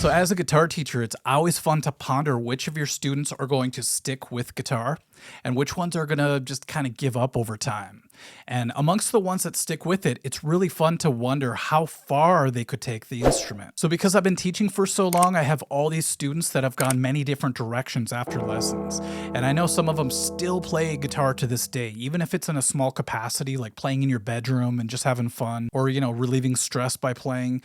So as a guitar teacher, it's always fun to ponder which of your students are going to stick with guitar and which ones are going to just kind of give up over time. And amongst the ones that stick with it, it's really fun to wonder how far they could take the instrument. So because I've been teaching for so long, I have all these students that have gone many different directions after lessons. And I know some of them still play guitar to this day, even if it's in a small capacity, like playing in your bedroom and just having fun, or, relieving stress by playing.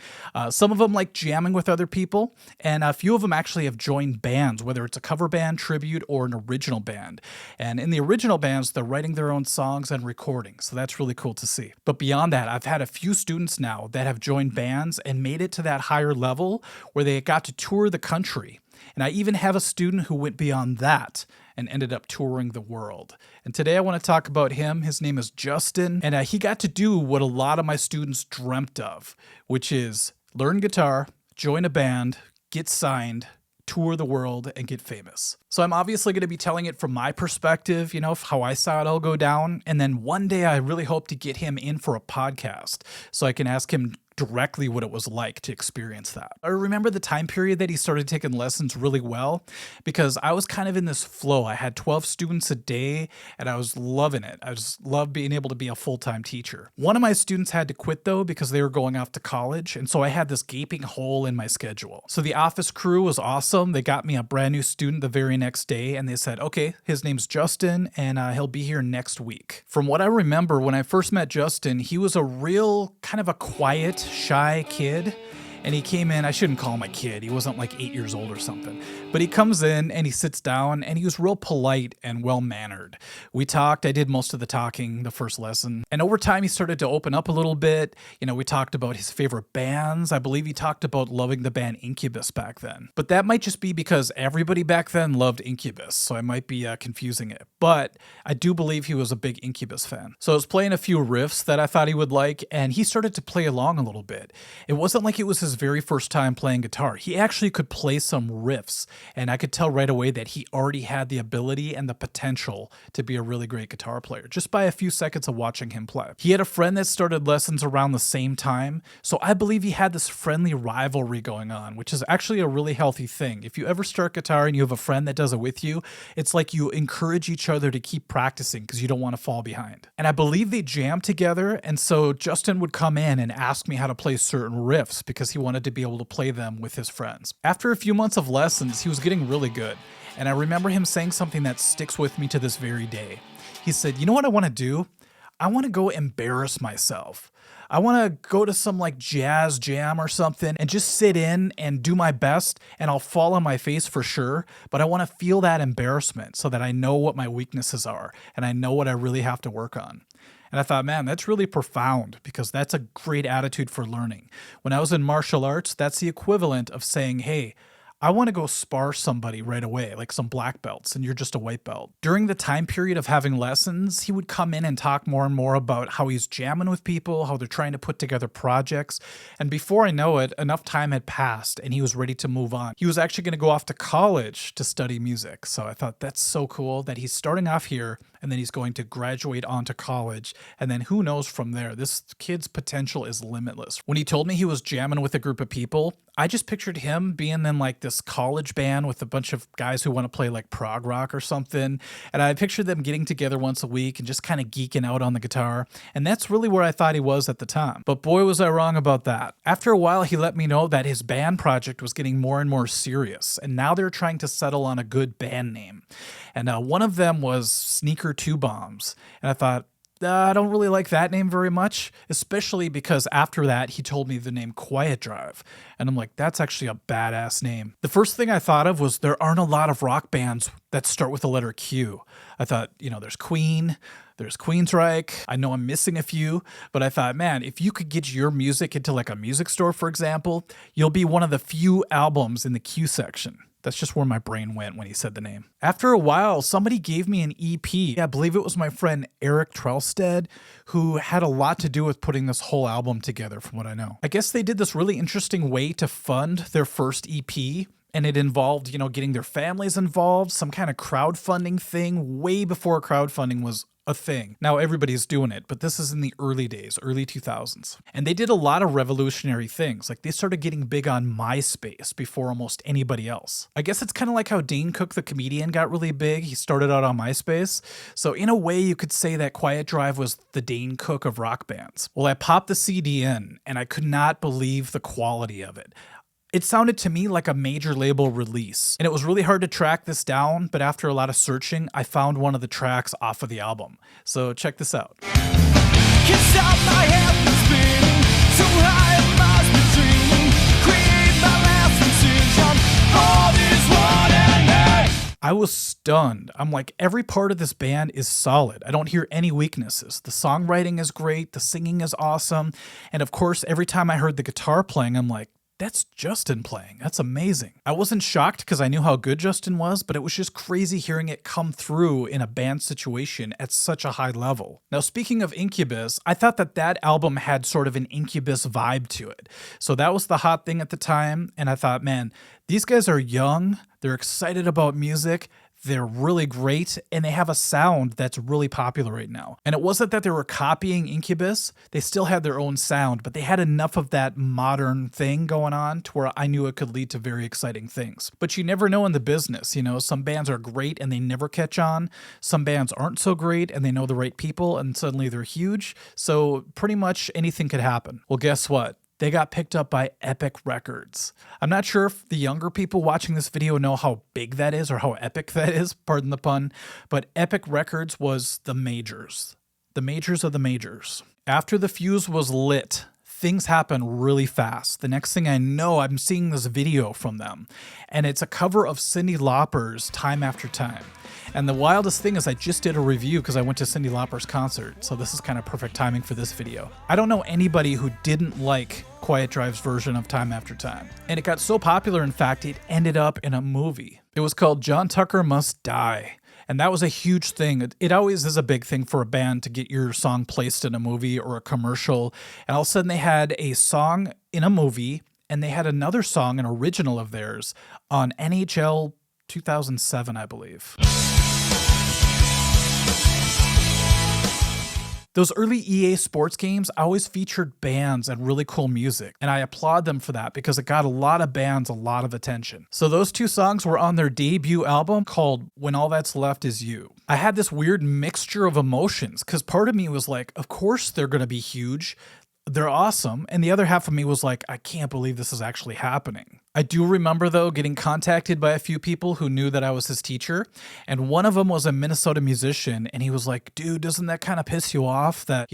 Some of them like jamming with other people, and a few of them actually have joined bands, whether it's a cover band, tribute, or an original band. And in the original bands, they're writing their own songs and recording. So that's really cool to see. But beyond that, I've had a few students now that have joined bands and made it to that higher level where they got to tour the country. And I even have a student who went beyond that and ended up touring the world. And today I want to talk about him. His name is Justin, and he got to do what a lot of my students dreamt of, which is learn guitar, join a band, get signed, tour the world, and get famous. So I'm obviously going to be telling it from my perspective, how I saw it all go down. And then one day I really hope to get him in for a podcast so I can ask him directly what it was like to experience that. I remember the time period that he started taking lessons really well because I was kind of in this flow. I had 12 students a day and I was loving it. I just loved being able to be a full-time teacher. One of my students had to quit though because they were going off to college, and so I had this gaping hole in my schedule. So the office crew was awesome. They got me a brand new student the very next day and they said, okay, his name's Justin and he'll be here next week. From what I remember, when I first met Justin, he was a real kind of a quiet, shy kid. And he came in, I shouldn't call him a kid, he wasn't like 8 years old or something, but he comes in and he sits down and he was real polite and well-mannered. We talked, I did most of the talking the first lesson, and over time he started to open up a little bit. We talked about his favorite bands. I believe he talked about loving the band Incubus back then, but that might just be because everybody back then loved Incubus, so I might be confusing it, but I do believe he was a big Incubus fan. So I was playing a few riffs that I thought he would like, and he started to play along a little bit. It wasn't like it was his very first time playing guitar. He actually could play some riffs, and I could tell right away that he already had the ability and the potential to be a really great guitar player just by a few seconds of watching him play. He had a friend that started lessons around the same time, so I believe he had this friendly rivalry going on, which is actually a really healthy thing. If you ever start guitar and you have a friend that does it with you, it's like you encourage each other to keep practicing because you don't want to fall behind. And I believe they jammed together, and so Justin would come in and ask me how to play certain riffs because he wanted to be able to play them with his friends. After a few months of lessons, he was getting really good. And I remember him saying something that sticks with me to this very day. He said, you know what I want to do? I want to go embarrass myself. I want to go to some like jazz jam or something and just sit in and do my best, and I'll fall on my face for sure, but I want to feel that embarrassment so that I know what my weaknesses are and I know what I really have to work on. And I thought, man, that's really profound because that's a great attitude for learning. When I was in martial arts, that's the equivalent of saying, hey, I want to go spar somebody right away, like some black belts, and you're just a white belt. During the time period of having lessons, he would come in and talk more and more about how he's jamming with people, how they're trying to put together projects. And before I know it, enough time had passed and he was ready to move on. He was actually going to go off to college to study music. So I thought that's so cool that he's starting off here and then he's going to graduate onto college. And then who knows from there? This kid's potential is limitless. When he told me he was jamming with a group of people, I just pictured him being in like this college band with a bunch of guys who want to play like prog rock or something. And I pictured them getting together once a week and just kind of geeking out on the guitar. And that's really where I thought he was at the time. But boy, was I wrong about that. After a while, he let me know that his band project was getting more and more serious. And now they're trying to settle on a good band name. And one of them was Sneaker 2 Bombs. And I thought, I don't really like that name very much, especially because after that, he told me the name Quiet Drive. And I'm like, that's actually a badass name. The first thing I thought of was there aren't a lot of rock bands that start with the letter Q. I thought, there's Queen, there's Queensryche. I know I'm missing a few, but I thought, man, if you could get your music into like a music store, for example, you'll be one of the few albums in the Q section. That's just where my brain went when he said the name. After a while, somebody gave me an EP. I believe it was my friend Eric Trelstead, who had a lot to do with putting this whole album together from what I know. I guess they did this really interesting way to fund their first EP. and it involved, getting their families involved, some kind of crowdfunding thing way before crowdfunding was a thing. Now everybody's doing it, but this is in the early days, early 2000s. And they did a lot of revolutionary things. Like they started getting big on MySpace before almost anybody else. I guess it's kind of like how Dane Cook, the comedian, got really big. He started out on MySpace. So in a way, you could say that Quiet Drive was the Dane Cook of rock bands. Well, I popped the CD in and I could not believe the quality of it. It sounded to me like a major label release, and it was really hard to track this down, but after a lot of searching, I found one of the tracks off of the album. So check this out. Can't stop my head from spinning, so high it must be dreaming, create my last incision, all this one and me. I was stunned. I'm like, every part of this band is solid. I don't hear any weaknesses. The songwriting is great, the singing is awesome, and of course, every time I heard the guitar playing, I'm like, that's Justin playing. That's amazing. I wasn't shocked because I knew how good Justin was, but it was just crazy hearing it come through in a band situation at such a high level. Now, speaking of Incubus, I thought that album had sort of an Incubus vibe to it. So that was the hot thing at the time, and I thought, man, these guys are young, they're excited about music, they're really great, and they have a sound that's really popular right now. And it wasn't that they were copying Incubus, they still had their own sound, but they had enough of that modern thing going on to where I knew it could lead to very exciting things. But you never know in the business, some bands are great and they never catch on. Some bands aren't so great and they know the right people and suddenly they're huge. So pretty much anything could happen. Well, guess what? They got picked up by Epic Records. I'm not sure if the younger people watching this video know how big that is or how epic that is, pardon the pun, but Epic Records was the majors of the majors. After the fuse was lit, things happen really fast. The next thing I know, I'm seeing this video from them, and it's a cover of Cyndi Lauper's Time After Time. And the wildest thing is I just did a review because I went to Cyndi Lauper's concert, so this is kind of perfect timing for this video. I don't know anybody who didn't like Quiet Drive's version of Time After Time. And it got so popular, in fact, it ended up in a movie. It was called John Tucker Must Die. And that was a huge thing. It always is a big thing for a band to get your song placed in a movie or a commercial. And all of a sudden they had a song in a movie, and they had another song, an original of theirs, on NHL 2007, I believe. Those early EA Sports games always featured bands and really cool music, and I applaud them for that because it got a lot of bands a lot of attention. So those two songs were on their debut album called When All That's Left Is You. I had this weird mixture of emotions because part of me was like, of course they're going to be huge. They're awesome. And the other half of me was like, I can't believe this is actually happening. I do remember, though, getting contacted by a few people who knew that I was his teacher. And one of them was a Minnesota musician. And he was like, dude, doesn't that kind of piss you off that,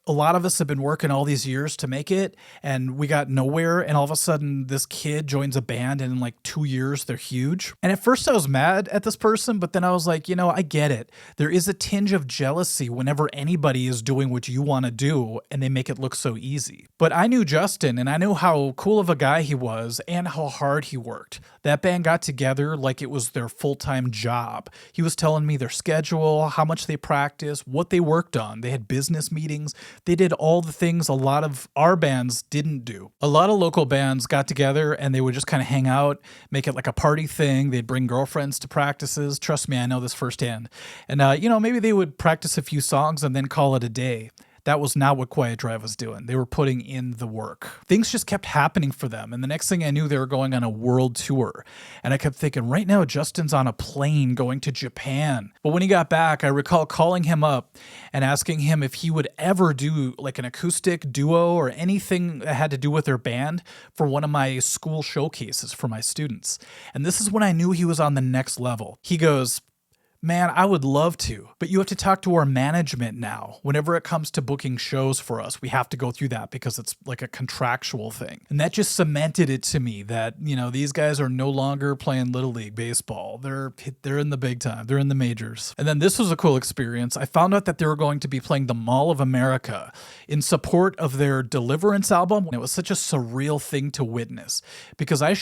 a lot of us have been working all these years to make it and we got nowhere, and all of a sudden this kid joins a band and in like 2 years they're huge. And at first I was mad at this person, but then I was like, I get it. There is a tinge of jealousy whenever anybody is doing what you want to do and they make it look so easy. But I knew Justin and I knew how cool of a guy he was and how hard he worked. That band got together like it was their full-time job. He was telling me their schedule, how much they practiced, what they worked on. They had business meetings. They did all the things a lot of our bands didn't do. A lot of local bands got together and they would just kind of hang out, make it like a party thing. They'd bring girlfriends to practices. Trust me, I know this firsthand. And, maybe they would practice a few songs and then call it a day. That was not what Quiet Drive was doing. They were putting in the work. Things just kept happening for them. And the next thing I knew, they were going on a world tour. And I kept thinking, right now, Justin's on a plane going to Japan. But when he got back, I recall calling him up and asking him if he would ever do like an acoustic duo or anything that had to do with their band for one of my school showcases for my students. And this is when I knew he was on the next level. He goes, man, I would love to, but you have to talk to our management now. Whenever it comes to booking shows for us, we have to go through that because it's like a contractual thing. And that just cemented it to me that, these guys are no longer playing Little League baseball. They're in the big time. They're in the majors. And then this was a cool experience. I found out that they were going to be playing the Mall of America in support of their Deliverance album. And it was such a surreal thing to witness because I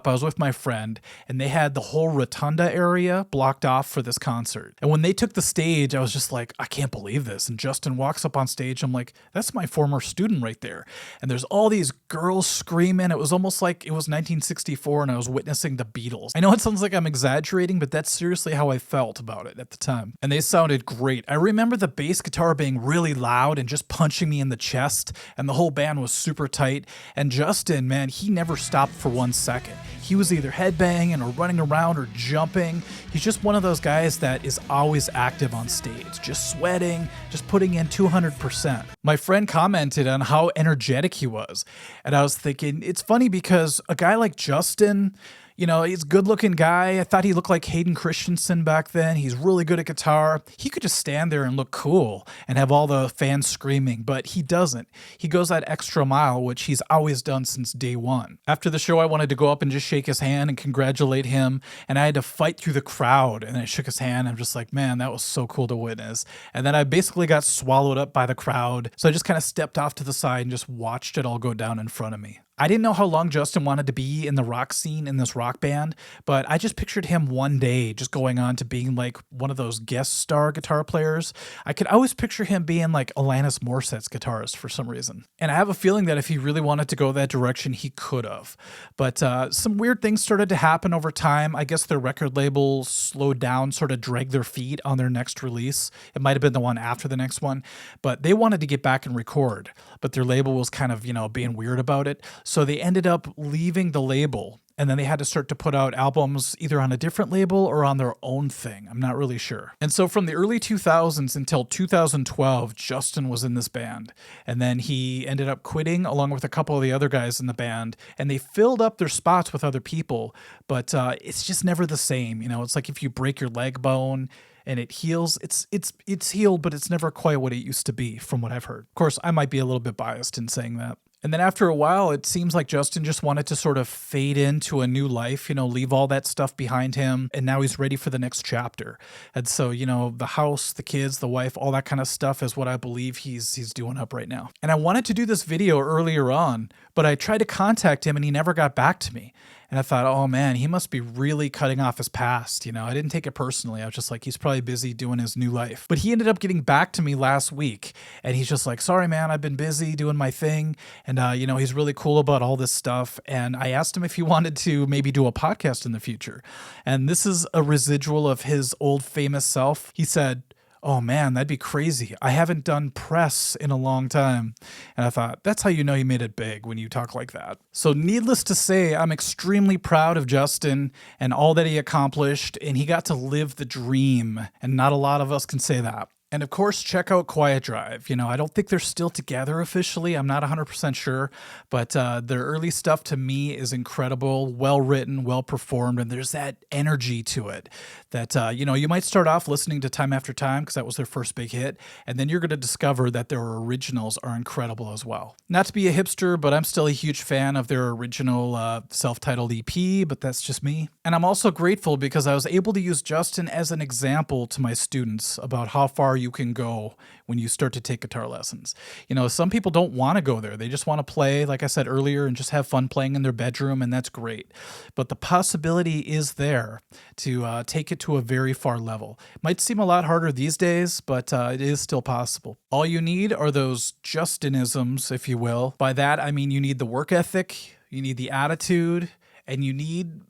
was with my friend, and they had the whole rotunda area blocked off for this concert. concert. And when they took the stage, I was just like, I can't believe this. And Justin walks up on stage. I'm like, that's my former student right there. And there's all these girls screaming. It was almost like it was 1964 and I was witnessing the Beatles. I know it sounds like I'm exaggerating, but that's seriously how I felt about it at the time. And they sounded great. I remember the bass guitar being really loud and just punching me in the chest, and the whole band was super tight. And Justin, man, he never stopped for 1 second. He was either headbanging or running around or jumping. He's just one of those guys that is always active on stage, just sweating, just putting in 200%. My friend commented on how energetic he was, and I was thinking, it's funny because a guy like Justin, you know, he's a good-looking guy. I thought he looked like Hayden Christensen back then. He's really good at guitar. He could just stand there and look cool and have all the fans screaming, but he doesn't. He goes that extra mile, which he's always done since day one. After the show, I wanted to go up and just shake his hand and congratulate him, and I had to fight through the crowd, and I shook his hand. I'm just like, man, that was so cool to witness. And then I basically got swallowed up by the crowd, so I just kind of stepped off to the side and just watched it all go down in front of me. I didn't know how long Justin wanted to be in the rock scene in this rock band, but I just pictured him one day just going on to being like one of those guest star guitar players. I could always picture him being like Alanis Morissette's guitarist for some reason. And I have a feeling that if he really wanted to go that direction, he could have. But some weird things started to happen over time. I guess their record label slowed down, sort of dragged their feet on their next release. It might have been the one after the next one, but they wanted to get back and record, but their label was kind of, you know, being weird about it. So they ended up leaving the label, and then they had to start to put out albums either on a different label or on their own thing. I'm not really sure. And so from the early 2000s until 2012, Justin was in this band. And then he ended up quitting along with a couple of the other guys in the band, and they filled up their spots with other people, but it's just never the same. You know, it's like if you break your leg bone and it heals, it's healed, but it's never quite what it used to be from what I've heard. Of course, I might be a little bit biased in saying that. And then after a while, it seems like Justin just wanted to sort of fade into a new life, you know, leave all that stuff behind him. And now he's ready for the next chapter. And so, you know, the house, the kids, the wife, all that kind of stuff is what I believe he's doing up right now. And I wanted to do this video earlier on, but I tried to contact him and he never got back to me. And I thought, oh man, he must be really cutting off his past. You know, I didn't take it personally. I was just like, he's probably busy doing his new life. But he ended up getting back to me last week. And he's just like, sorry, man, I've been busy doing my thing. And, you know, he's really cool about all this stuff. And I asked him if he wanted to maybe do a podcast in the future. And this is a residual of his old famous self. He said, oh man, that'd be crazy. I haven't done press in a long time. And I thought, that's how you know you made it big, when you talk like that. So needless to say, I'm extremely proud of Justin and all that he accomplished, and he got to live the dream. And not a lot of us can say that. And of course, check out Quiet Drive. You know, I don't think they're still together officially. I'm not 100% sure, but their early stuff to me is incredible, well written, well performed, and there's that energy to it that, you know, you might start off listening to Time After Time because that was their first big hit, and then you're going to discover that their originals are incredible as well. Not to be a hipster, but I'm still a huge fan of their original self-titled EP, but that's just me. And I'm also grateful because I was able to use Justin as an example to my students about how far you can go when you start to take guitar lessons. You know, some people don't want to go there. They just want to play, like I said earlier, and just have fun playing in their bedroom, and that's great. But the possibility is there to take it to a very far level. Might seem a lot harder these days, but it is still possible. All you need are those Justinisms, if you will. By that, I mean you need the work ethic, you need the attitude, and you need,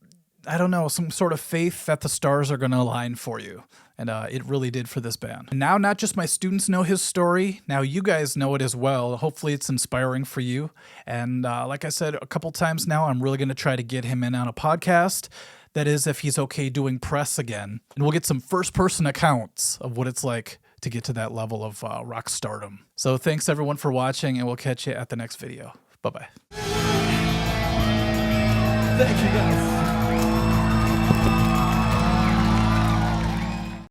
I don't know, some sort of faith that the stars are going to align for you. And it really did for this band. And now not just my students know his story, now you guys know it as well. Hopefully it's inspiring for you. And like I said a couple times now, I'm really going to try to get him in on a podcast. That is, if he's okay doing press again. And we'll get some first-person accounts of what it's like to get to that level of rock stardom. So thanks everyone for watching, and we'll catch you at the next video. Bye-bye. Thank you guys.